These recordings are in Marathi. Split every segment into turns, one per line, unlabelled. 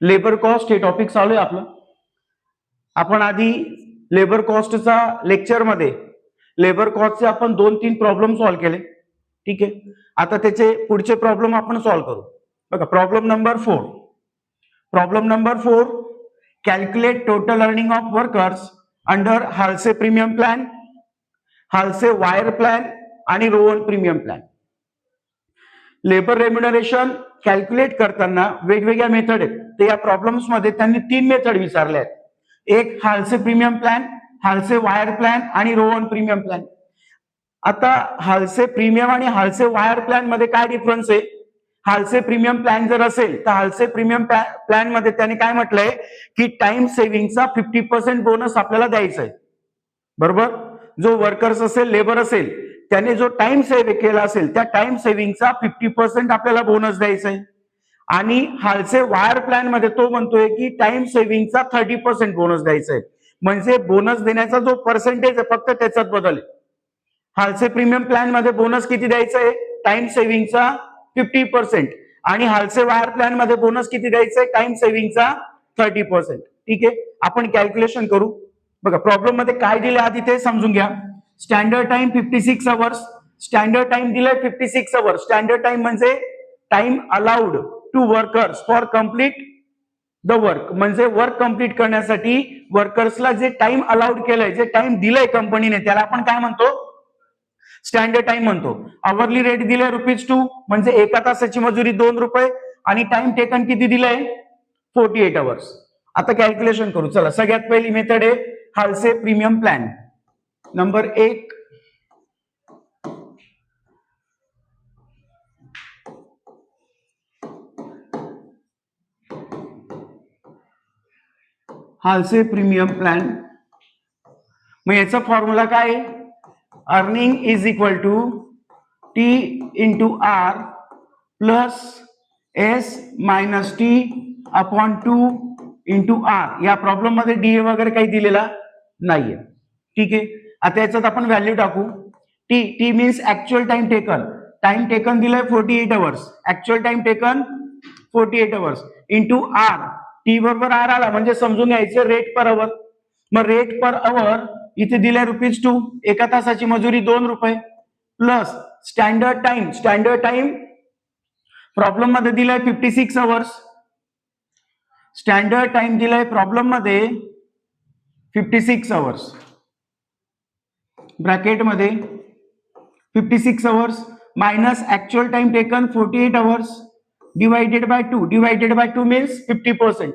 लेबर कॉस्ट हे टॉपिक चालू आहे आपलं. आपण आधी लेबर कॉस्टचा लेक्चरमध्ये लेबर कॉस्टचे आपण 2-3 प्रॉब्लेम सॉल्व्ह केले. ठीक आहे, आता त्याचे पुढचे प्रॉब्लेम आपण सॉल्व्ह करू. बघा, problem number 4. Calculate total earning of workers under Halsey premium plan, Halsey Weir plan आणि Rowan premium plan. Labour remuneration calculate करताना वेगवेगळ्या मेथड आहेत. ते या प्रॉब्लेम्स मध्ये त्यांनी 3 मेथड विचारल्या आहेत. एक हाल्से premium plan, Halsey Weir plan आणि रोवन प्रीमियम प्लॅन. आता हाल्से प्रीमियम आणि हाल्से वायर प्लॅन मध्ये काय डिफरन्स आहे? हाल्से प्रीमियम प्लॅन जर असेल तर हाल्से प्रीमियम प्लॅन मध्ये त्यांनी काय म्हटलंय की टाइम सेव्हिंगचा 50% बोनस आपल्याला द्यायचा आहे. बरोबर, जो वर्कर्स असेल, लेबर असेल, त्याने जो टाइम सेव्ह केला असेल त्या टाइम सेव्हिंगचा 50% आपल्याला बोनस द्यायचा आहे. आणि हाल्से वायर प्लॅन मध्ये तो म्हणतोय की टाइम सेव्हिंगचा 30% बोनस द्यायचा आहे. म्हणजे बोनस देण्याचा जो पर्सेंटेज आहे फक्त त्याच्यात बदल आहे. हाल्से प्रीमियम प्लॅन मध्ये बोनस किती द्यायचा आहे? टाइम सेव्हिंगचा 50% आणि हाल्से वायर प्लॅन मध्ये बोनस किती द्यायचा आहे? टाइम सेव्हिंगचा 30%. ठीक आहे, आपण कॅल्क्युलेशन करू. बघा, प्रॉब्लेम मध्ये काय दिले आधी ते समजून घ्या. Standard time 56 hours. Standard time दिलाय 56 आवर्स. स्टँडर्ड टाइम म्हणजे time allowed to workers for complete the work. म्हणजे वर्क कम्प्लीट करण्यासाठी वर्कर्सला जे टाइम अलाउड केलंय, जे टाइम दिलंय कंपनीने, त्याला आपण काय म्हणतो? स्टँडर्ड टाइम म्हणतो. आवरली रेट दिलाय ₹2 म्हणजे एका तासाची मजुरी ₹2 आणि टाइम टेकन किती दिलाय? 48 आवर्स. आता कॅल्क्युलेशन करू. चला, सगळ्यात पहिली मेथड आहे Halsey premium plan. Number 1, Halsey premium plan. मग याचा फॉर्म्युला काय? Earning is equal to T into R plus S minus T upon 2 into R. या प्रॉब्लेम मध्ये डीए वगैरे काही दिलेला नाहीये. ठीक आहे, आता याच्यात आपण व्हॅल्यू टाकू. T means actual time taken. Time taken दिलाय 48 hours. Actual time taken 48 hours into R. T बरोबर आर आला म्हणजे समजून घ्यायचं रेट पर आवर. मग रेट पर आवर इथे दिलाय ₹2, एका तासाची मजुरी ₹2 plus standard time. Standard time problem मध्ये दिलाय 56 आवर्स. स्टँडर्ड टाइम दिलाय प्रॉब्लेम मध्ये 56 आवर्स. ब्रॅकेट मध्ये 56 hours minus actual time taken 48 hours divided by 2. Divided by 2 means 50%.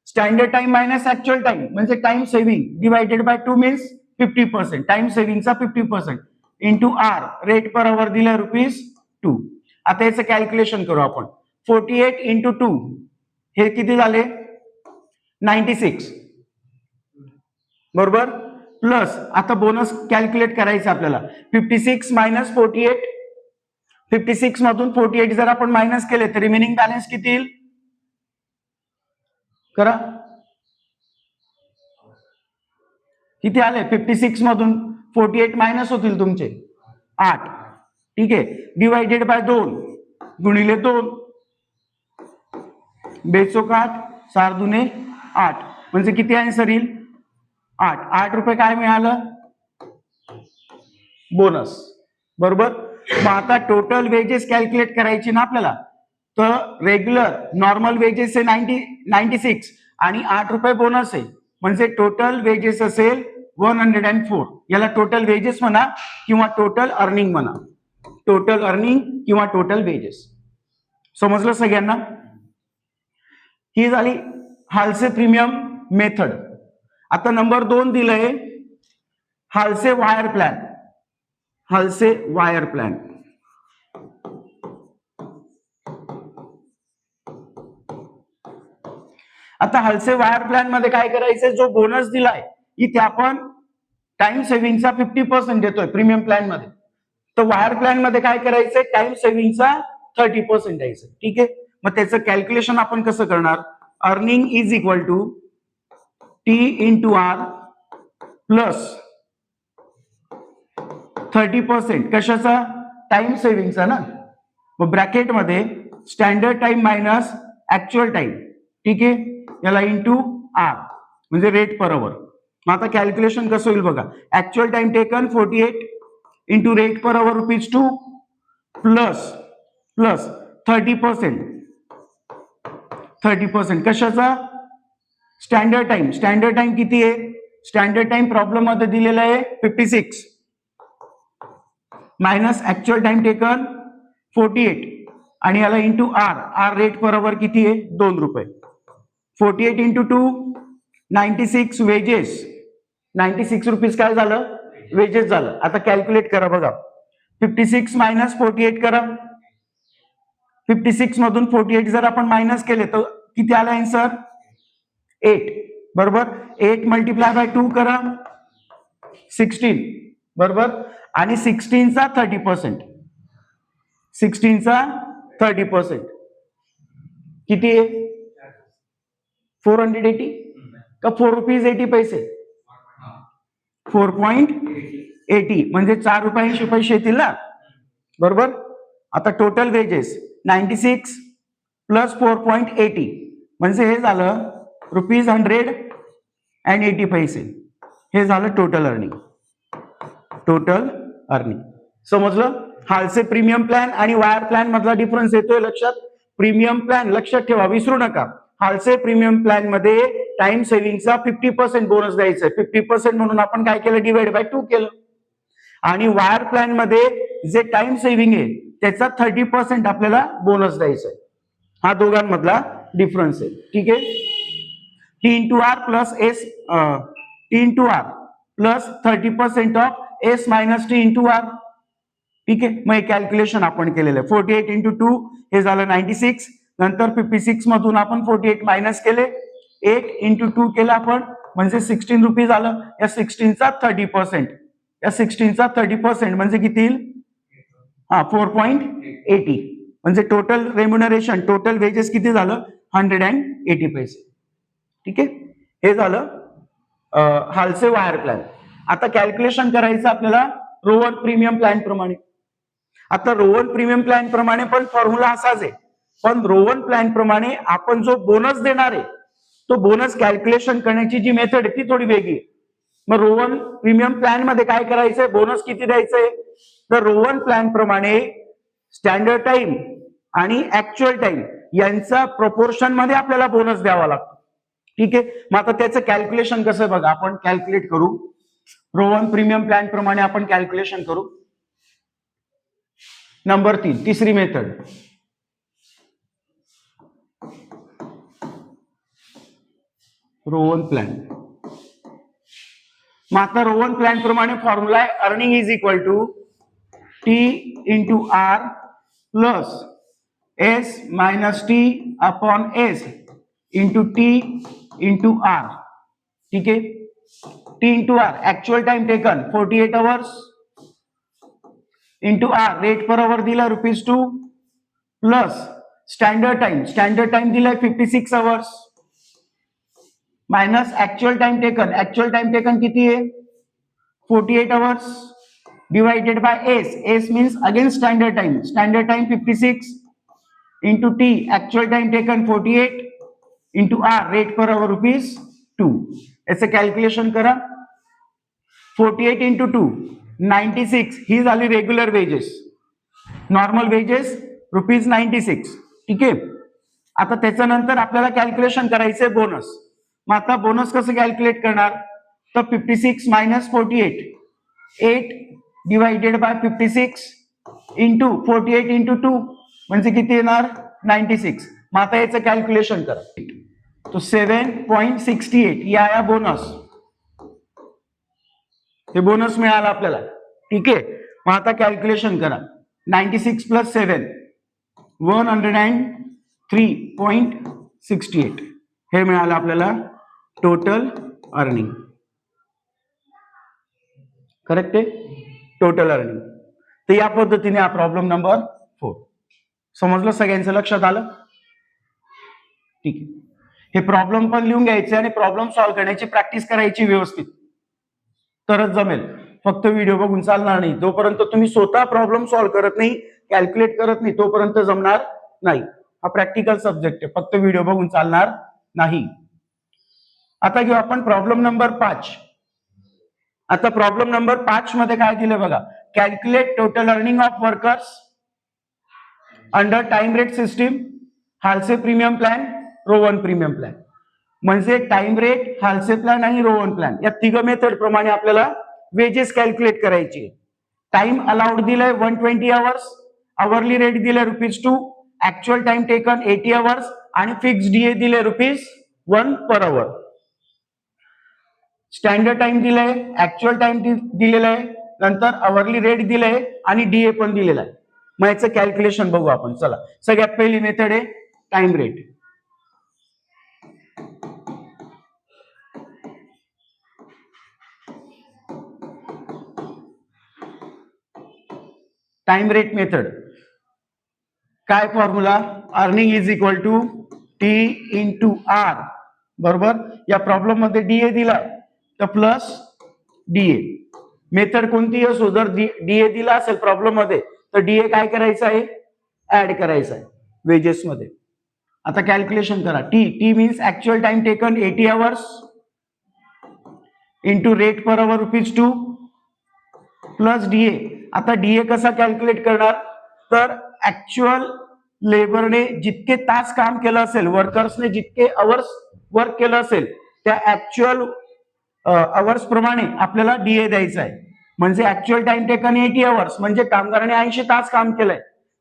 Standard time minus actual time म्हणजे time saving divided by 2 means 50%. Time सेव्हिंगचा 50% into R. Rate per hour दिला ₹2. आता याचं कॅल्क्युलेशन करू आपण. 48 इंटू 2 हे किती झाले? 96. बरोबर, प्लस आता बोनस कॅल्क्युलेट करायचं आपल्याला. 56 मायनस 48. 56 मधून 48 जर आपण मायनस केले तर रिमेनिंग बॅलन्स किती येईल? करा, किती आले? 56 मधून 48 मायनस होतील तुमचे 8. ठीक आहे, डिवायडेड बाय 2 गुणिले 2 बेचोक 8 4 दुने 8 म्हणजे किती आन्सर येईल? 8. ₹8 काय मिळालं? बोनस. बरोबर, मग आता टोटल वेजेस कॅल्क्युलेट करायची ना आपल्याला. तर रेग्युलर नॉर्मल वेजेस आहे 96 आणि ₹8 बोनस आहे म्हणजे टोटल वेजेस असेल 104. याला टोटल वेजेस म्हणा किंवा टोटल अर्निंग म्हणा. टोटल अर्निंग किंवा टोटल वेजेस. समजलं सगळ्यांना? ही झाली हाल्से प्रीमियम मेथड. आता नंबर 2 दिलंय Halsey Weir plan. Halsey Weir plan. आता हाल्से वायर प्लॅन मध्ये काय करायचंय? जो बोनस दिलाय इथे आपण टाइम सेव्हिंगचा 50% देतोय प्रीमियम प्लॅन मध्ये. तर वायर प्लॅन मध्ये काय करायचंय? टाइम सेव्हिंगचा 30% द्यायचं. ठीक आहे, मग त्याचं कॅल्क्युलेशन आपण कसं करणार? Earning is equal to T into R plus 30%. कशाचा? टाइम सेव्हिंगचा ना. मग ब्रॅकेट मध्ये standard time minus actual time. ठीक आहे, याला इंटू आर म्हणजे रेट पर आवर. मग आता कॅल्क्युलेशन कसं होईल बघा. Actual time taken 48 into rate per hour ₹2 plus 30%. 30% कशाचा? स्टँडर्ड टाइम किती आहे? स्टँडर्ड टाइम प्रॉब्लेम मध्ये दिलेला आहे 56 मायनस ऍक्च्युअल टाइम टेकन 48 आणि याला into R rate per hour किती आहे? ₹2. 48 इंटू 2 96 वेजेस. 96 रुपीज काय झालं? वेजेस झालं. आता कॅल्क्युलेट करा बघा. 56 मायनस 48 करा. 56 मधून 48 जर आपण मायनस केले तर किती आला आन्सर? 8. बरोबर. 8 मल्टिप्लाय बाय 2 करा 16. बरोबर. आणि 16चा 30%. 16चा 30% किती आहे? 480 का ₹4.80? 4.80 म्हणजे ₹4.80 येतील ना. बरोबर. आता टोटल वेजेस 96 प्लस 4.80 म्हणजे हे झालं ₹180. हे झालं टोटल अर्निंग. समजलं? हालसे प्रीमियम प्लॅन आणि वायर प्लॅन मधला डिफरन्स येतोय लक्षात. प्रीमियम प्लॅन लक्षात ठेवा, विसरू नका. हालसे प्रीमियम प्लॅन मध्ये टाइम सेव्हिंगचा 50% बोनस द्यायचा आहे. 50% म्हणून आपण काय केलं? डिवाइड बाय 2 केलं. आणि वायर प्लॅन मध्ये जे टाइम सेव्हिंग आहे त्याचा 30% आपल्याला बोनस द्यायचा आहे. हा दोघांमधला डिफरन्स आहे. ठीक आहे. T into R plus S T into R plus 30% of S minus T into R. ठीक आहे. मग कॅल्क्युलेशन आपण केलेलं आहे. 48 इंटू 2 हे झालं 96. नंतर 56 मधून आपण 48 मायनस केले. 8 इंटू 2 केलं आपण म्हणजे ₹16 आलं. या 16चा 30%. या 16चा 30% म्हणजे किती येईल? 4.80 म्हणजे टोटल रेम्युनरेशन, टोटल वेजेस किती झालं? 180 पैसे. ठीक आहे. हे झालं हालसे वायर प्लॅन. आता कॅल्क्युलेशन करायचं आपल्याला रोवन प्रीमियम प्लॅन प्रमाणे. आता रोवन प्रीमियम प्लॅन प्रमाणे पण फॉर्म्युला असाच आहे, पण रोवन प्लॅन प्रमाणे आपण जो बोनस देणार आहे तो बोनस कॅल्क्युलेशन करण्याची जी मेथड आहे ती थोडी वेगळी आहे. मग रोवन प्रीमियम प्लॅन मध्ये काय करायचंय? बोनस किती द्यायचंय? तर रोवन प्लॅन प्रमाणे स्टँडर्ड टाइम आणि ऍक्च्युअल टाइम यांचा प्रोपोर्शन मध्ये आपल्याला बोनस द्यावा लागतो. ठीक आहे. मग आता त्याचं कॅल्क्युलेशन कसं बघा, आपण कॅल्क्युलेट करू. रोवन प्रीमियम प्लॅन प्रमाणे आपण कॅल्क्युलेशन करू. नंबर 3 तिसरी मेथड. Rowan plan. मग आता रोवन प्लॅन प्रमाणे फॉर्म्युला आहे earning is equal to T into R plus S minus T upon S into T into R. ठीक आहे. T into R actual time taken 48 hours into R rate per hour दिला ₹2 प्लस स्टँडर्ड टाइम दिलाय 56 hours minus actual time taken किती आहे? 48 hours divided by S means again standard time 56 into T actual time taken 48 into R rate per hour ₹2. याचं कॅल्क्युलेशन करा. 48 इंटू 2 96 ही झाली रेग्युलर वेजेस. Normal wedges ₹96. ठीक आहे. आता त्याच्यानंतर आपल्याला कॅल्क्युलेशन करायचंय बोनस. मग आता बोनस कसं कॅल्क्युलेट करणार? तर 56 minus 48 8 divided by 56 into 48 into 2 म्हणजे किती येणार? 96. मग आता याचं कॅल्क्युलेशन करा. तो 7.68 या बोनस. हे बोनस मिळाला आपल्याला. ठीक आहे. मग आता कॅल्क्युलेशन करा. 96 प्लस 7 103.68 हे मिळालं आपल्याला टोटल अर्निंग. करेक्ट आहे. Total earning. तर या पद्धतीने हा प्रॉब्लेम नंबर 4 समजलं, सगळ्यांचं लक्षात आलं. ठीक आहे. हे प्रॉब्लेम पण लिहून घ्यायचे आणि प्रॉब्लेम सॉल्व्ह करण्याची प्रॅक्टिस करायची व्यवस्थित, तरच जमेल. फक्त व्हिडिओ बघून चालणार नाही. जोपर्यंत तुम्ही स्वतः प्रॉब्लेम सॉल्व्ह करत नाही, कॅल्क्युलेट करत नाही, तोपर्यंत जमणार नाही. हा प्रॅक्टिकल सब्जेक्ट आहे. फक्त व्हिडिओ बघून चालणार नाही. आता घेऊ आपण प्रॉब्लेम नंबर 5. आता प्रॉब्लेम नंबर 5 मध्ये काय दिलंय बघा, calculate total earning of workers under time rate system, Halsey premium plan, Rowan premium plan. म्हणजे टाइम रेट, हालसे प्लॅन आणि रोवन प्लॅन या तिघ मेथड प्रमाणे आपल्याला वेजेस कॅल्क्युलेट करायची. टाइम अलाउड दिलाय 120 आवर्स, आवरली रेट दिलाय ₹2, ऍक्च्युअल टाइम टेकन 80 आवर्स आणि फिक्स डीए दिले ₹1 पर आवर. स्टँडर्ड टाइम दिलाय, ऍक्च्युअल टाइम दिलेला आहे, नंतर आवरली रेट दिलाय आणि डीए पण दिलेला आहे. मग याचं कॅल्क्युलेशन बघू आपण. चला, सगळ्यात पहिली मेथड आहे time rate. Time rate method काय formula, earning is equal to T into R. बरोबर, या प्रॉब्लेम मध्ये डीए दिलाय तर प्लस डीए. मेथड कोणती असो, जर डीए दिला असेल प्रॉब्लेम मध्ये तर डीए काय करायचं आहे, ऍड करायचं आहे वेजेस मध्ये. आता कॅल्क्युलेशन करा. T means actual time taken 80 hours into rate per hour ₹2 plus DA. आता डीए कसा कॅल्क्युलेट करणार, तर ऍक्च्युअल लेबरने जितके तास काम केलं असेल, वर्कर्सने जितके आवर्स वर्क केलं असेल त्या ऍक्च्युअल आवर्स प्रमाणे आपल्याला डीए द्यायचा आहे. म्हणजे ऍक्च्युअल टाइम टेकन 80 आवर्स म्हणजे कामगाराने 80 तास काम केलंय,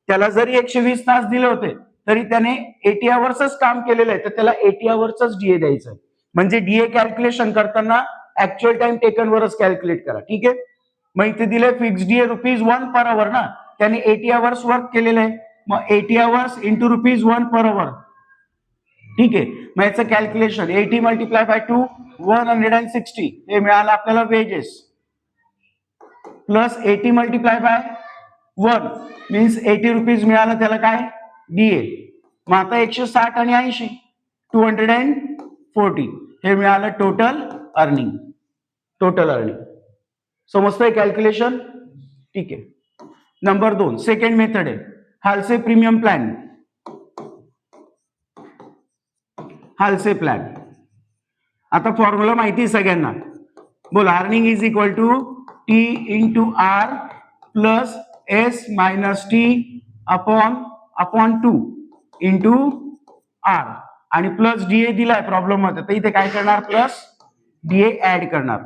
त्याला जरी 120 तास दिले होते तरी त्याने 80 आवर्सच काम केलेलं आहे, तर त्याला 80 आवर्सच डीए द्यायचं आहे. म्हणजे डीए कॅल्क्युलेशन करताना ऍक्च्युअल टाइम टेकन वरच कॅल्क्युलेट करा. ठीक आहे. मग इथे दिले फिक्स डीए ₹1 पर आवर ना, त्याने 80 आवर्स वर्क केलेलं आहे, मग 80 आवर्स इंटू ₹1 पर आवर. ठीक आहे. मग याचं कॅल्क्युलेशन 80 मल्टिप्लाय बाय 2 160 हे मिळालं आपल्याला wedges, plus 80 multiply by 1 means ₹80 मिळालं, त्याला काय डीए. मग आता 160 आणि 80 240 हे मिळालं टोटल अर्निंग. टोटल अर्निंग समजतंय कॅल्क्युलेशन. ठीक आहे. नंबर 2 सेकंड मेथड आहे Halsey premium plan. Halsey plan आता फॉर्म्युला माहिती आहे सगळ्यांना. बोला, earning is equal to T into R plus S minus T upon 2 into R आणि प्लस डीए दिलाय प्रॉब्लेम मध्ये, तर इथे काय करणार, प्लस डीए ऍड करणार.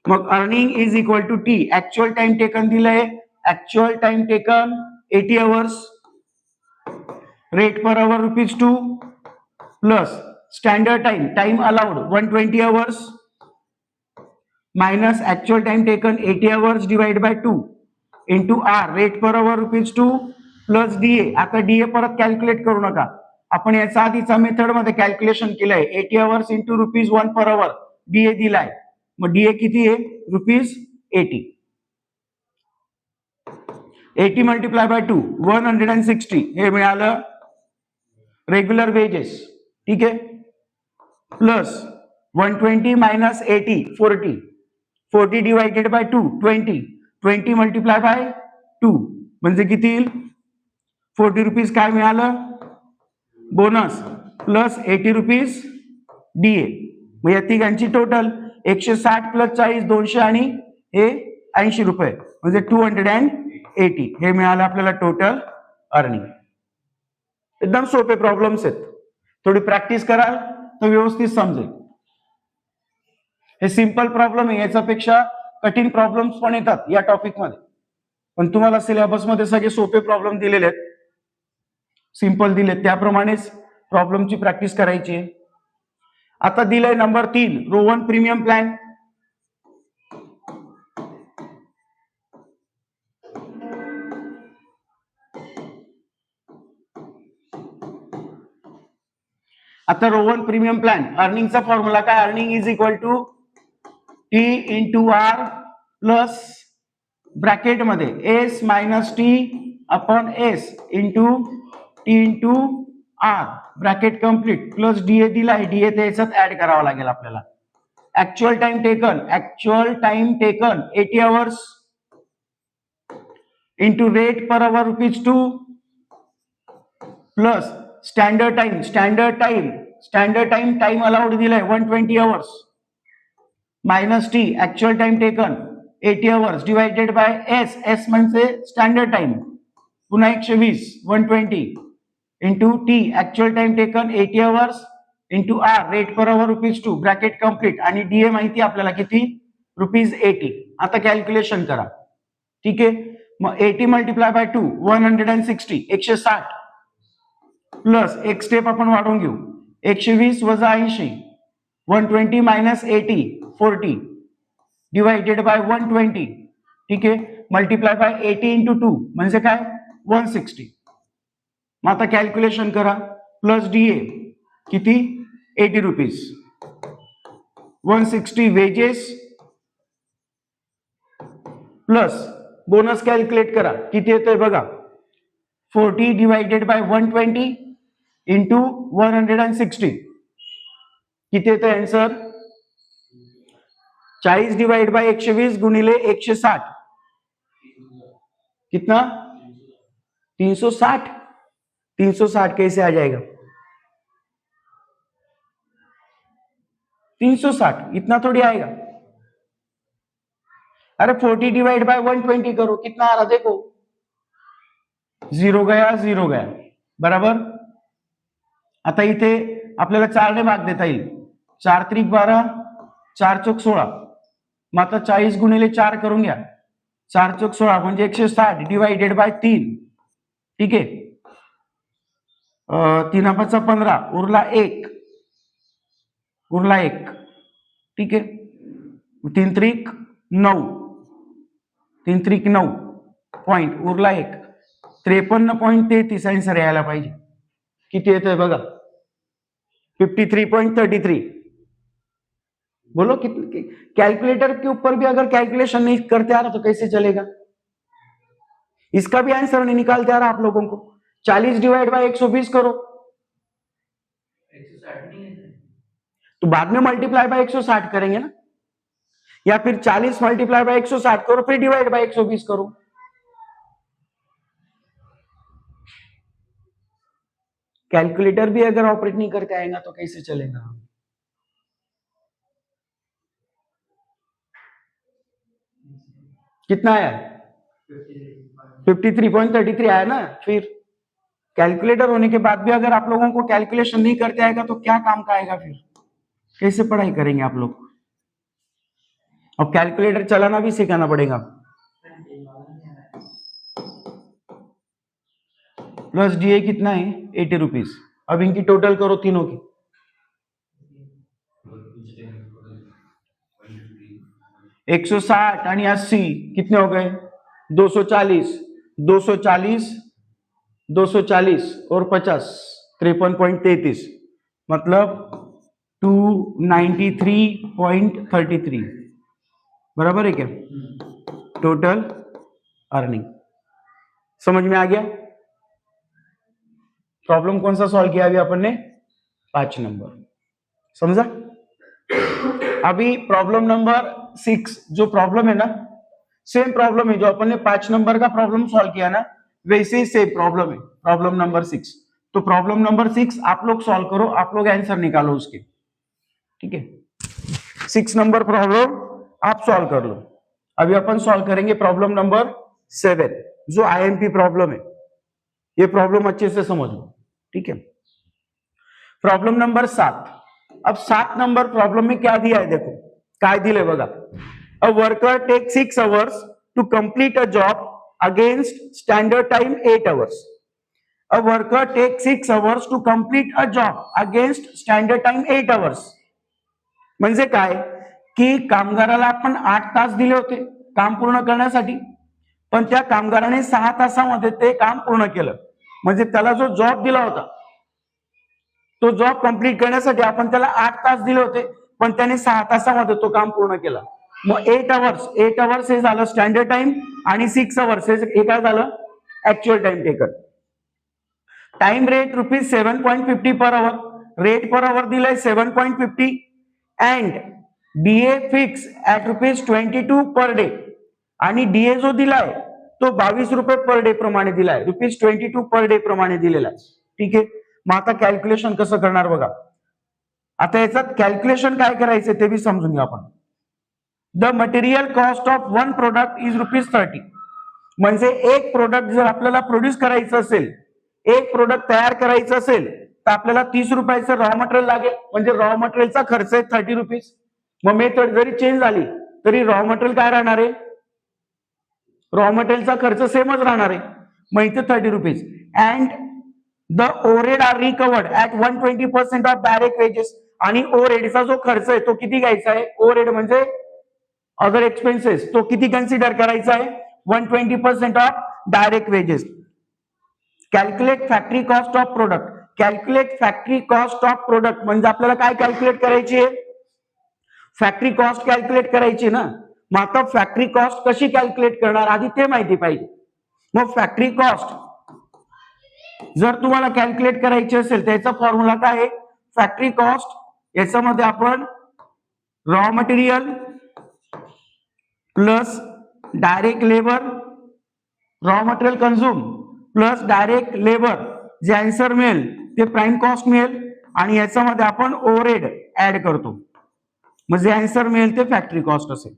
मग earning is equal to T, actual time taken दिलंय, actual time taken 80 hours, rate per hour ₹2 plus standard time, time allowed 120 hours minus actual time taken 80 hours divide by 2 into R, rate per hour ₹2 plus DA. आता डीए परत कॅल्क्युलेट करू नका, आपण याचा आधीचा मेथड मध्ये कॅल्क्युलेशन केलंय. 80 आवर्स इंटू ₹1 पर आवर डीए दिलाय, मग डीए किती आहे ₹80. 80 मल्टिप्लाय बाय 2 160 हे मिळालं रेग्युलर वेजेस. ठीक आहे. Plus 120 minus 80 40 divided by 2 20 multiply by 2 म्हणजे किती येईल ₹40 काय मिळालं बोनस, प्लस ₹80 डीए. मग या तिघांची टोटल 160 प्लस 40 200 आणि हे ₹80 म्हणजे 280 हे मिळालं आपल्याला टोटल अर्निंग. एकदम सोपे प्रॉब्लेम्स आहेत, थोडी प्रॅक्टिस कराल तर व्यवस्थित समजेल. हे सिंपल प्रॉब्लेम आहे, याच्यापेक्षा कठीण प्रॉब्लेम्स पण येतात या टॉपिक मध्ये, पण तुम्हाला सिलेबस मध्ये सगळे सोपे प्रॉब्लेम दिलेले आहेत, सिंपल दिलेत, त्याप्रमाणेच प्रॉब्लेमची प्रॅक्टिस करायची आहे. आता दिलंय नंबर 3 रोवन प्रीमियम प्लॅन. आता रोवन प्रीमियम प्लॅन अर्निंगचा फॉर्म्युला काय, earning is equal to T into R plus bracket मध्ये S minus T upon S into T into R bracket complete plus DA दिलाय, डीए त्याच्यात ऍड करावा लागेल आपल्याला. Actual time taken 80 hours into rate per hour ₹2 plus standard time standard time allowed दिलाय 120 hours minus T actual time taken 80 hours divided by S म्हणजे स्टँडर्ड टाइम पुन्हा 120 120 into T actual time taken 80 hours into R rate per hour ₹2 bracket complete आणि डीए माहिती आपल्याला किती ₹80. आता कॅल्क्युलेशन करा. ठीक आहे, मग 80 मल्टिप्लाय बाय 2 160 160 प्लस एक स्टेप आपण वाढवून घेऊ 120 वजा 80 120 मायनस 80 40 डिवायडेड बाय 120. ठीक आहे, मल्टिप्लाय बाय 80 इंटू 2 म्हणजे काय 160. मग आता कॅल्क्युलेशन करा. प्लस डीए किती ₹80 160 वेजेस प्लस बोनस कॅल्क्युलेट करा किती येतोय बघा 40 डिवायडेड बाय 120 इंटू 160 किती येतोय आन्सर 40 डिवाइड बाय 120 गुणिले 160 कितना 360. 360 कैसे आ जाएगा 360 इतना थोड़ी आएगा. अरे 40 डिवाइड बाय 120 करो कितना आ रहा देखो 0 गया बराबर. आता इथे आपल्याला 4 ने भाग देता येईल 4 त्रिक 12 4 चौक 16. मग आता 40 गुणिले 4 करून घ्या 4 चौक 16 म्हणजे 160 डिवायडेड बाय 3. ठीक आहे 3 5 15 उरला 1 ठीक आहे 3 त्रिक 9 3 त्रिक 9 पॉइंट उरला 1 53.33 आन्सर यायला पाहिजे. किती येतोय बघा 53.33. बोलो कितने कैलकुलेटर के ऊपर भी अगर कैलकुलेशन नहीं करते आ रहा तो कैसे चलेगा. इसका भी आंसर नहीं निकालते आ रहा आप लोगों को. 40 डिवाइड बाय 120 करो तो बाद में मल्टीप्लाई बाय 160 करेंगे ना, या फिर 40 मल्टीप्लाई बाय 160 करो फिर डिवाइड बाय 120 करो. कैलकुलेटर भी अगर ऑपरेट नहीं करके आएगा तो कैसे चलेगा. कितना आया 53.33 आया ना. फिर कैलकुलेटर होने के बाद भी अगर आप लोगों को कैलकुलेशन नहीं करते आएगा तो क्या काम का आएगा, फिर कैसे पढ़ाई करेंगे आप लोग. अब कैलकुलेटर चलाना भी सिखाना पड़ेगा. प्लस डीए कितना है ₹80. अब इनकी टोटल करो तीनों की 160 आणि 80 कितने हो गए 240 240 240 और 50 53.33 मतलब 293.33 बराबर है क्या टोटल अर्निंग. समझ में आ गया. प्रॉब्लम कौन सा सॉल्व किया अभी अपन ने 5 नंबर समझा. अभी प्रॉब्लम नंबर 6 जो प्रॉब्लम है ना सेम प्रॉब्लम है जो अपन ने 5 नंबर का प्रॉब्लम सॉल्व किया ना वैसे ही सेम प्रॉब्लम है प्रॉब्लम नंबर 6. तो प्रॉब्लम नंबर 6 आप लोग सॉल्व करो, आप लोग आंसर निकालो उसके. ठीक है 6 नंबर प्रॉब्लम आप सॉल्व कर लो. अभी अपन सॉल्व करेंगे प्रॉब्लम नंबर 7 जो आईएमपी प्रॉब्लम है. ये प्रॉब्लम अच्छे से समझ लो. ठीक है प्रॉब्लम नंबर 7. अब 7 नंबर प्रॉब्लम में क्या दिया है देखो काय दिले बघा. A worker take 6 hours to complete a job against standard time 8 hours. A worker take 6 hours to complete a job against standard time 8 hours. म्हणजे काय की कामगाराला आपण 8 तास दिले होते काम पूर्ण करण्यासाठी, पण त्या कामगाराने 6 तासामध्ये ते काम पूर्ण केलं. म्हणजे त्याला जो जॉब दिला होता तो जॉब कंप्लीट करण्यासाठी आपण त्याला 8 तास दिले होते, पण त्याने 6 तासामध्ये तो काम पूर्ण केला. मग 8 hours हे झालं स्टँडर्ड टाइम आणि 6 hours हे काय झालं actual time taken. Time rate ₹7.50 per hour. Rate per आवर दिलाय 7.50 and DA fix at ₹22 per day. आणि डीए जो दिलाय तो ₹22 पर डे प्रमाणे दिलाय ₹22 पर डे प्रमाणे दिलेला आहे. ठीक आहे मग आता कॅल्क्युलेशन कसं करणार बघा. आता याच्यात कॅल्क्युलेशन काय करायचं ते बी समजून घेऊ आपण. The material cost of one product is ₹30. म्हणजे एक प्रोडक्ट जर आपल्याला प्रोड्यूस करायचं असेल, एक प्रोडक्ट तयार करायचं असेल तर आपल्याला ₹30 रॉ मटेरियल लागेल. म्हणजे रॉ मटेरियलचा खर्च आहे ₹30. मग मेथड जरी चेंज झाली तरी रॉ मटेरियल काय राहणार आहे, रॉ मटेरियलचा खर्च सेमच राहणार आहे. मग इथे ₹30. And the overhead are recovered at 120% of direct wages. आणि ओव्हरहेडचा जो खर्च आहे तो किती घ्यायचा आहे, ओव्हरहेड म्हणजे अदर एक्सपेन्सेस, तो किती कन्सिडर करायचा आहे, 120% of direct wedges. Calculate factory cost of product. Calculate factory cost of product म्हणजे आपल्याला काय कॅल्क्युलेट करायची आहे, फॅक्टरी कॉस्ट कॅल्क्युलेट करायची ना. मग आता फॅक्टरी कॉस्ट कशी कॅल्क्युलेट करणार आधी ते माहिती पाहिजे. मग फॅक्टरी कॉस्ट जर तुम्हाला कॅल्क्युलेट करायची असेल त्याचा फॉर्म्युला काय आहे, फॅक्टरी कॉस्ट याच्यामध्ये आपण raw material plus direct labour, raw material consume plus direct labour, जे आन्सर मिळेल ते प्राइम कॉस्ट मिळेल. आणि याच्यामध्ये आपण ओव्हरहेड ऍड करतो, म्हणजे आन्सर मिळेल ते फॅक्टरी कॉस्ट असेल.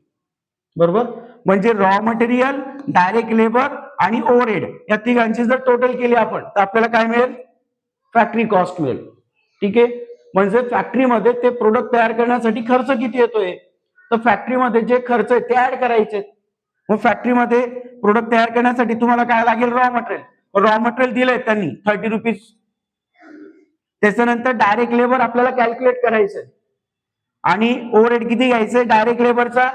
बरोबर. म्हणजे रॉ मटेरियल, डायरेक्ट लेबर आणि ओव्हरहेड या तिघांची जर टोटल केली आपण तर आपल्याला काय मिळेल, फॅक्टरी कॉस्ट मिळेल. ठीक आहे. म्हणजे फॅक्टरीमध्ये ते प्रोडक्ट तयार करण्यासाठी खर्च किती येतोय, तर फॅक्टरीमध्ये जे खर्च आहे ते ऍड करायचे. मग फॅक्टरीमध्ये प्रोडक्ट तयार करण्यासाठी तुम्हाला काय लागेल, रॉ मटेरियल. रॉ मटेरियल दिलंय त्यांनी ₹30. त्याच्यानंतर डायरेक्ट लेबर आपल्याला कॅल्क्युलेट करायचंय आणि ओव्हरहेड किती घ्यायचंय डायरेक्ट लेबरचा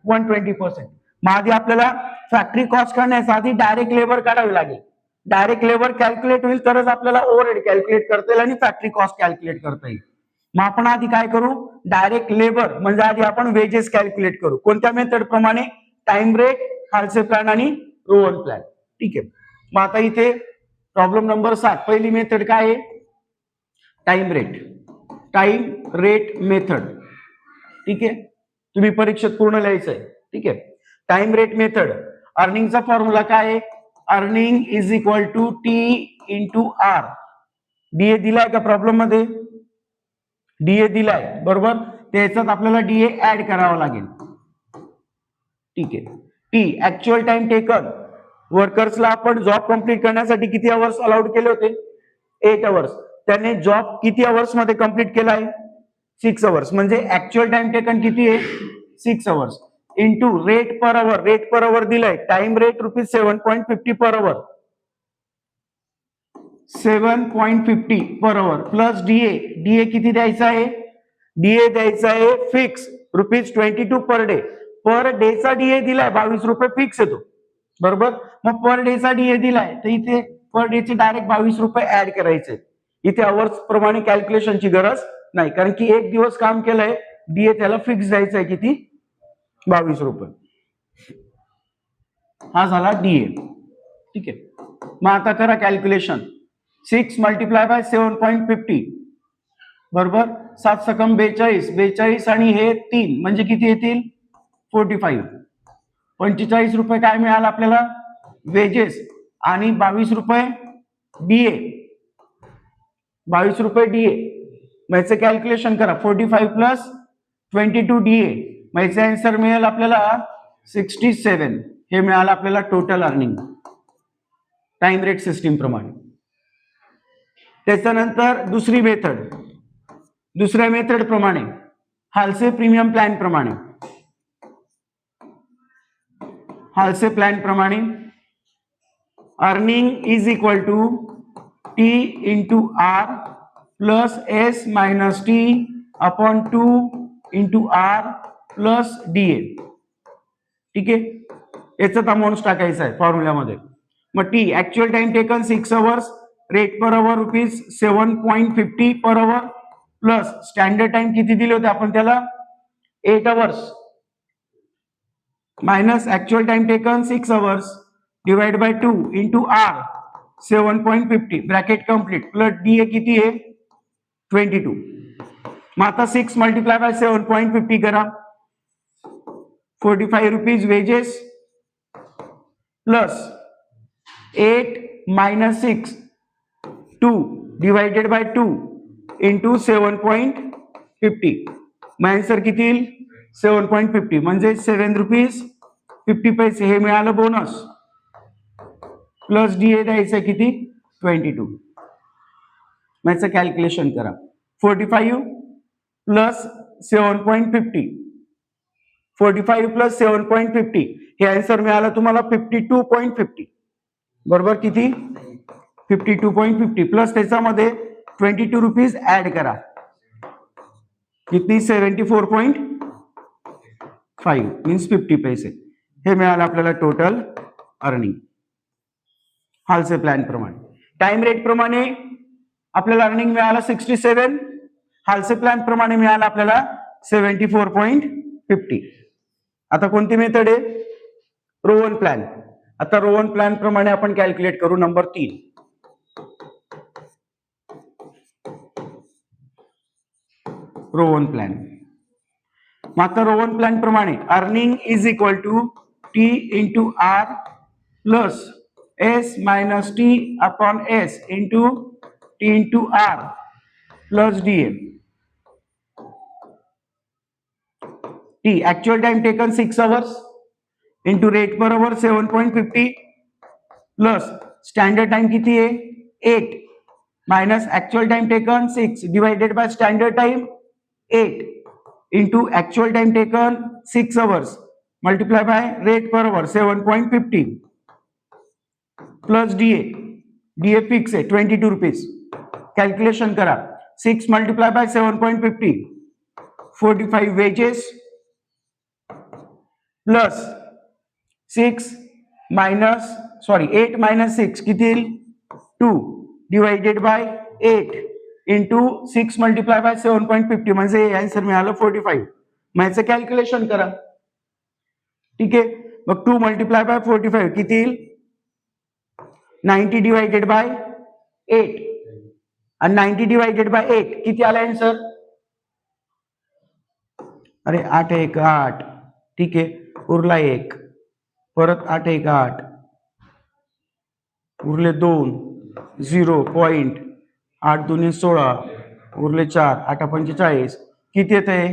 120%. मग आधी आपल्याला फॅक्टरी कॉस्ट करण्याचा आधी डायरेक्ट लेबर काढावी लागेल. डायरेक्ट लेबर कॅल्क्युलेट होईल तरच आपल्याला ओव्हरहेड कॅल्क्युलेट करता येईल आणि फॅक्टरी कॉस्ट कॅल्क्युलेट करता येईल. मग आपण आधी काय करू, डायरेक्ट लेबर म्हणजे आधी आपण वेजेस कॅल्क्युलेट करू. कोणत्या मेथड प्रमाणे, टाइम रेट, हाल्से प्लॅन आणि रोवन प्लॅन. ठीक आहे. मग आता इथे प्रॉब्लेम नंबर 7 पहिली मेथड काय आहे, time rate. Time rate method. ठीक आहे. तुम्ही परीक्षेत पूर्ण लिहायचं आहे. ठीक आहे. Time rate method. अर्निंगचा फॉर्म्युला काय आहे, earning is equal to T into R. DA दिलाय का प्रॉब्लेम मध्ये, डीए दिलाय बरोबर. त्याच्यात आपल्याला डीए ऍड करावा लागेल. ठीक आहे. T actual time taken. वर्कर्सला आपण जॉब कंप्लीट करण्यासाठी किती अवर्स अलाउड केले होते, 8 अवर्स. त्याने जॉब किती अवर्स मध्ये कंप्लीट केला आहे, 6 अवर्स. म्हणजे ऍक्च्युअल टाइम टेकन किती आहे, 6 hours. Into rate per hour. Rate per hour दिलाय, time rate ₹7.50 per hour, 7.50 per hour plus DA. DA किती द्यायचा आहे, डीए द्यायचा आहे फिक्स ₹22 पर डे. पर डेचा डीए दिलाय ₹22 फिक्स येतो. बरोबर. मग पर डेचा डीए दिलाय तर इथे पर डेचे डायरेक्ट ₹22 ऍड करायचे. इथे अवर्स प्रमाणे कॅल्क्युलेशनची गरज नाही, कारण की एक दिवस काम केलंय, डीए त्याला फिक्स द्यायचा आहे किती, ₹22. हा झाला डीए. ठीक आहे. मग आता करा कॅल्क्युलेशन. 6 मल्टिप्लाय बाय 7.50 बरोबर 7 सकम 42, 42 आणि हे 3 म्हणजे किती येतील, 45. ₹45 काय मिळालं आपल्याला, वेजेस. आणि ₹22 डीए, ₹22 डीए. मग कॅल्क्युलेशन करा, 45 प्लस 22 डीए. मग आन्सर मिळेल आपल्याला 67. हे मिळालं आपल्याला total earning time rate system प्रमाणे. त्याच्यानंतर दुसरी मेथड, दुसऱ्या मेथड प्रमाणे हाल्से प्रीमियम प्लॅन प्रमाणे. हाल्से प्लॅन प्रमाणे earning is equal to T into R plus S minus T upon 2 into R plus DA. ठीक आहे. याचाच अमाऊंट टाकायचा आहे फॉर्म्युल्यामध्ये. मग T actual time taken 6 hours, rate per hour ₹7.50 per hour plus standard time किती दिले होते आपण त्याला, 8 hours minus actual time taken 6 hours divide by 2 into R 7.50 bracket complete plus DA किती आहे 22. मग आता 6 मल्टिप्लाय बाय 7.50 करा, ₹45 wedges plus 8 minus 6 2 divided by 2 into 7.50 50. मग आन्सर किती येईल 7.50 म्हणजे 7 रुपीज 50 पैसे हे मिळालं बोनस. प्लस डीए द्यायचं किती 22. मग याचं कॅल्क्युलेशन करा. 45 प्लस 7.50. 45 प्लस 7.50 हे आन्सर मिळालं तुम्हाला 52.50. बरोबर किती 52.50 प्लस त्याच्यामध्ये 22 रुपीज ऍड करा किती 74.5 मीन्स 50 पैसे हे मिळालं आपल्याला टोटल अर्निंग हालसे प्लॅन प्रमाणे. टाइम रेट प्रमाणे आपल्याला अर्निंग मिळालं 67. हालसे प्लॅन प्रमाणे मिळालं आपल्याला 74.50. आता कोणती मेथड आहे रोवन प्लॅन. आता रोवन प्लॅन प्रमाणे आपण कॅल्क्युलेट करू. Number 3 Rowan plan. मग आता रोवन प्लॅन प्रमाणे earning is equal to T into R plus S minus T upon S into T into R plus D A. T actual time taken 6 hours into rate बरोबर 7.50 प्लस स्टँडर्ड टाइम किती आहे 8 minus actual time taken 6 divided by standard time 8 into actual time taken 6 hours multiply by rate बरोबर 7.50 प्लस डीए. डीए फिक्स आहे 22 रुपीज. कॅल्क्युलेशन करा 6 multiply by 7.50 45 wedges plus 6 minus 8 minus 6 किती येईल 2 divided by 8 into 6 multiply by 7.50 म्हणजे आन्सर मिळालं 45. मग याचं कॅल्क्युलेशन करा. ठीक आहे मग 2 मल्टीप्लाय बाय 45 किती येईल 90 डिवाइडेड बाय 8 आणि 90 डिवाइडेड बाय 8 किती आला आन्सर अरे 8 1 8. ठीक आहे उरला 1 परत 8 1 8 उरले 2 0.8 2 16 उरले 4 8 45 किती येत आहे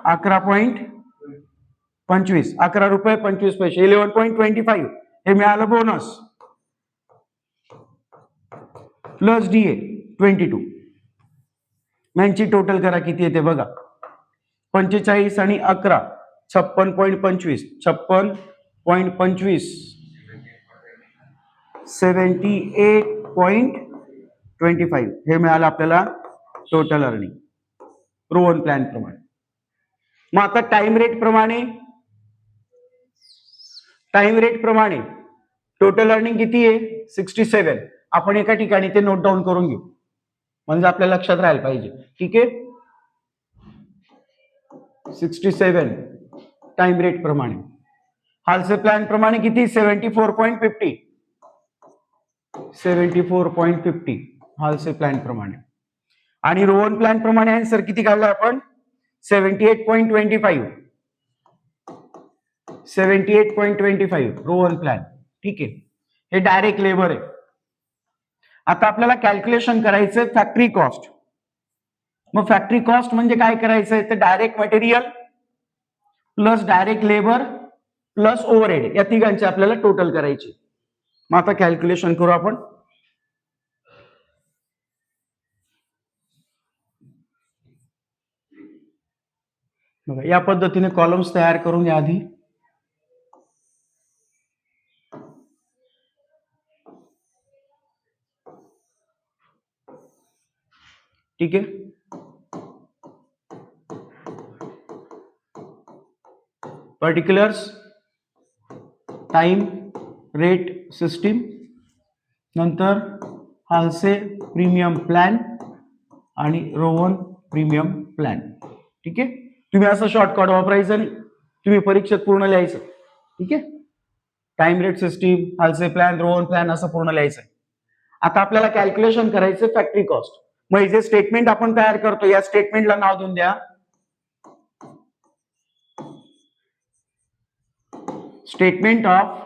11.25 11 रुपये 25 पैसे 11.25 हे मिळालं बोनस प्लस डीए 22. यांची टोटल करा किती येते बघा 45 आणि 11 56.25 56.25 78.25 हे मिळालं आपल्याला टोटल अर्निंग रोवन प्लॅन प्रमाणे. मग आता टाइम रेट प्रमाणे टोटल अर्निंग किती आहे 67. आपण एका ठिकाणी ते नोट डाऊन करून घेऊ म्हणजे आपल्या लक्षात राहायला पाहिजे. ठीक आहे 67 टाइम रेट प्रमाणे. हालसे प्लॅन प्रमाणे किती 74.50 हालसे प्लॅन प्रमाणे. आणि रोवन प्लॅन प्रमाणे आन्सर किती काढला आपण 78.25 रोवन प्लॅन. ठीक आहे हे डायरेक्ट लेबर आहे. आता आपल्याला कॅल्क्युलेशन करायचं फॅक्टरी कॉस्ट. मग फॅक्टरी कॉस्ट म्हणजे काय करायचं तर direct material plus direct labour plus overhead या तिघांचे आपल्याला टोटल करायचे. मग आता कॅल्क्युलेशन करू आपण. बघा या पद्धतीने कॉलम्स तयार करून घ्या आधी. ठीक आहे पर्टिक्युलर्स टाइम रेट सिस्टीम नंतर हालसे प्रीमियम प्लॅन आणि रोवन प्रीमियम प्लॅन. ठीक आहे तुम्ही असं शॉर्टकट वापरायचं नाही तुम्ही परीक्षेत पूर्ण लिहायचं. ठीक आहे टाइम रेट सिस्टीम हालसे प्लॅन रोवन प्लॅन असं पूर्ण लिहायचं. आता आपल्याला कॅल्क्युलेशन करायचं फॅक्टरी कॉस्ट. मग जे स्टेटमेंट आपण तयार करतो या स्टेटमेंटला नाव देऊन द्या statement of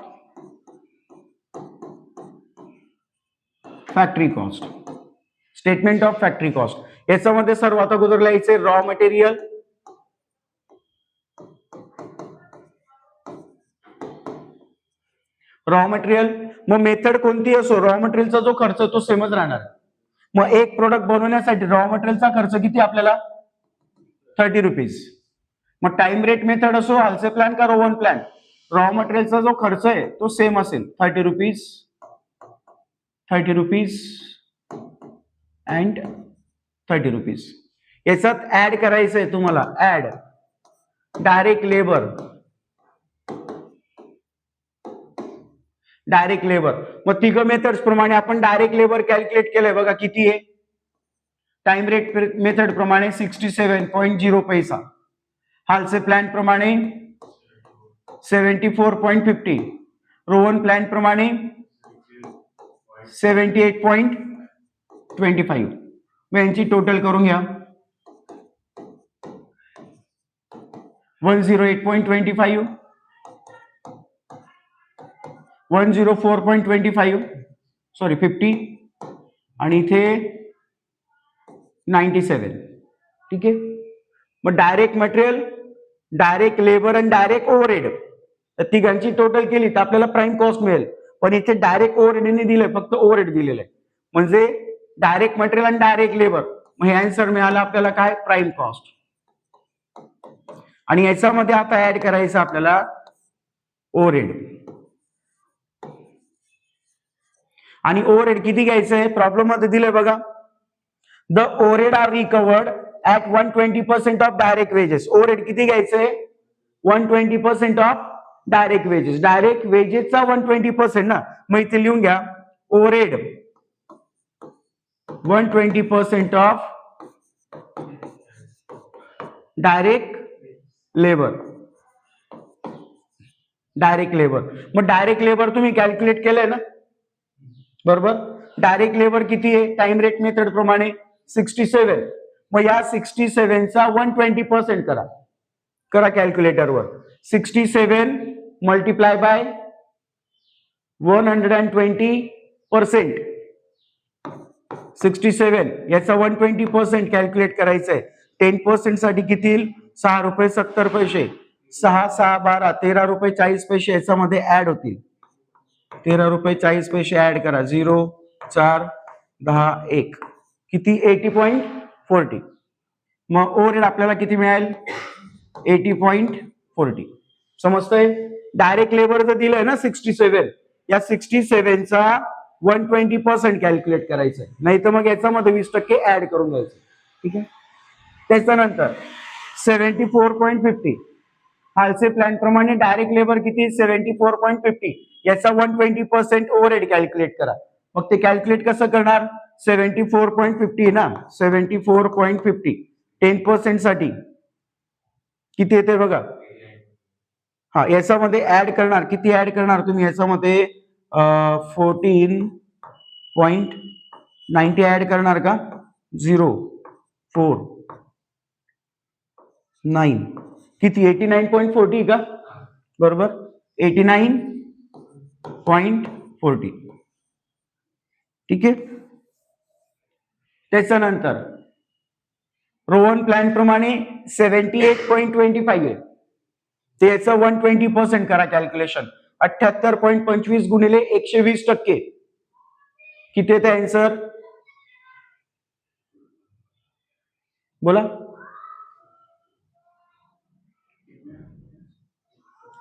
factory cost. Statement of factory cost याच्यामध्ये सर्वात अगोदर लिहायचे रॉ मटेरियल, मग मेथड कोणती असो रॉ मटेरियलचा जो खर्च तो सेमच राहणार. मग एक प्रोडक्ट बनवण्यासाठी रॉ मटेरियलचा खर्च किती आपल्याला 30 रुपीज. मग टाइम रेट मेथड असो हालसे प्लॅन का रोवन प्लॅन, रॉ मटेरियलचा जो खर्च आहे तो सेम असेल 30 रुपीज अँड 30 रुपीज. याच्यात ऍड करायचं आहे तुम्हाला, ऍड डायरेक्ट लेबर, मग तिघ मेथड्स प्रमाणे आपण डायरेक्ट लेबर कॅल्क्युलेट केलंय बघा किती आहे. टाइम रेट मेथड प्रमाणे 67.0 पैसा, हालसे प्लॅन प्रमाणे 74.50, रोवन प्लॅन प्रमाणे 78.25. मग यांची टोटल करून घ्या. 108.25, 104.25 सॉरी 50 आणि इथे 97. ठीक आहे. मग डायरेक्ट मटेरियल, डायरेक्ट लेबर आणि डायरेक्ट ओव्हरहेड तर तिघांची टोटल केली तर आपल्याला प्राइम कॉस्ट मिळेल. पण इथे डायरेक्ट ओव्हरहेडने दिलंय, फक्त ओव्हरहेड दिलेलं आहे म्हणजे डायरेक्ट मटेरियल आणि डायरेक्ट लेबर. मग हे आन्सर मिळाला आपल्याला काय प्राइम कॉस्ट. आणि याच्यामध्ये आता ऍड करायचं आपल्याला ओव्हरहेड. आणि ओव्हरहेड किती घ्यायचं आहे प्रॉब्लेम मध्ये दिलंय बघा. The overhead are recovered at 120% of direct wages. Overhead किती घ्यायचंय 120% ऑफ डायरेक्ट वेजेस. डायरेक्ट वेजेसचा 120% ना, मग इथे लिहून घ्या ओव्हरहेड 120% ऑफ डायरेक्ट लेबर. मग डायरेक्ट लेबर तुम्ही कॅल्क्युलेट केलंय ना बरोबर. डायरेक्ट लेबर किती आहे टाइम रेट मेथड प्रमाणे 67. मग या 67 चा 120% करा कॅल्क्युलेटरवर. 67 मल्टिप्लाय बाय 120%. 67 याचा 120% कॅल्क्युलेट करायचं आहे. 10% साठी किती येईल 6 रुपये 70 पैसे. 6 6 12 13 रुपये 40 पैसे याच्यामध्ये ऍड होतील. 13 रुपये 40 पैसे ऍड करा. 0 4 10 1 किती 80.40. मग ओव्हरहेड आपल्याला किती मिळेल 80.40. समजतंय. डायरेक्ट लेबर जर दिलंय ना 67, या 67 चा 120% कॅल्क्युलेट करायचंय. नाही तर मग याच्यामध्ये 20% ऍड करून घ्यायचं. ठीक आहे. त्याच्यानंतर 74.50 हालसे प्लॅन प्रमाणे डायरेक्ट लेबर किती 74.50 याचा 120% ओव्हरहेड कॅल्क्युलेट करा. मग ते कॅल्क्युलेट कसं करणार 74.50 ना 74.50 10% साठी किती येते बघा. हा याच्यामध्ये ऍड करणार किती ऍड करणार तुम्ही याच्यामध्ये 14.90 ऍड करणार का 0 4 9 किती 89.40 का बरोबर 89.40. ठीक आहे. त्याच्यानंतर रोवन प्लॅन प्रमाणे 78.25 आहे त्याचं 120% करा कॅल्क्युलेशन. 78.25 गुणिले 120% किती येते आन्सर बोला.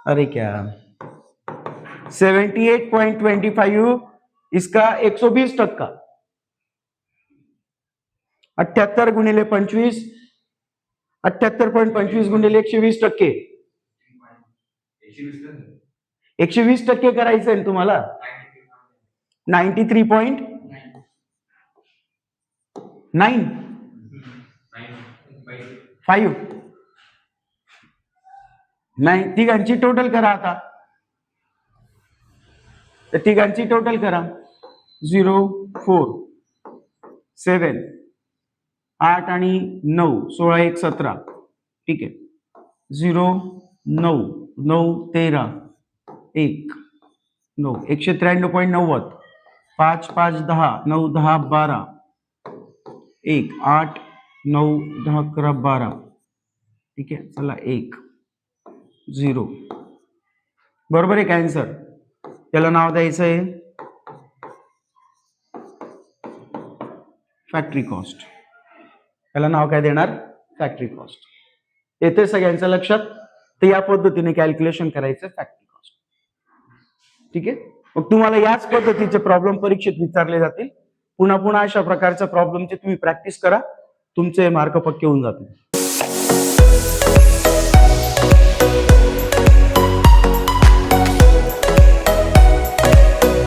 अरे क्या 78.25 इसका 120%. 78 गुणिले 25 78.25 गुणिले 120% 120% करायचं आहे तुम्हाला 93.95 तिघांची टोटल करा. आता तर तिघांची टोटल करा 0 4 7 8 आणि 9 16 1 17. ठीक आहे. 0 9 9 13 1 9 193.90 5 5 10 9 10 12 1 8 9 10 11 12 ठीक आहे चला 1 0 बरोबर आहे का आन्सर. त्याला नाव द्यायचं आहे फॅक्टरी कॉस्ट. त्याला नाव काय देणार फॅक्टरी कॉस्ट. येते सगळ्यांच्या लक्षात. तर या पद्धतीने कॅल्क्युलेशन करायचं फॅक्टरी कॉस्ट. ठीक आहे. मग तुम्हाला याच पद्धतीचे प्रॉब्लेम परीक्षेत विचारले जातील. पुन्हा पुन्हा अशा प्रकारच्या प्रॉब्लेमची तुम्ही प्रॅक्टिस करा. तुमचे मार्क पक्के होऊन जातील.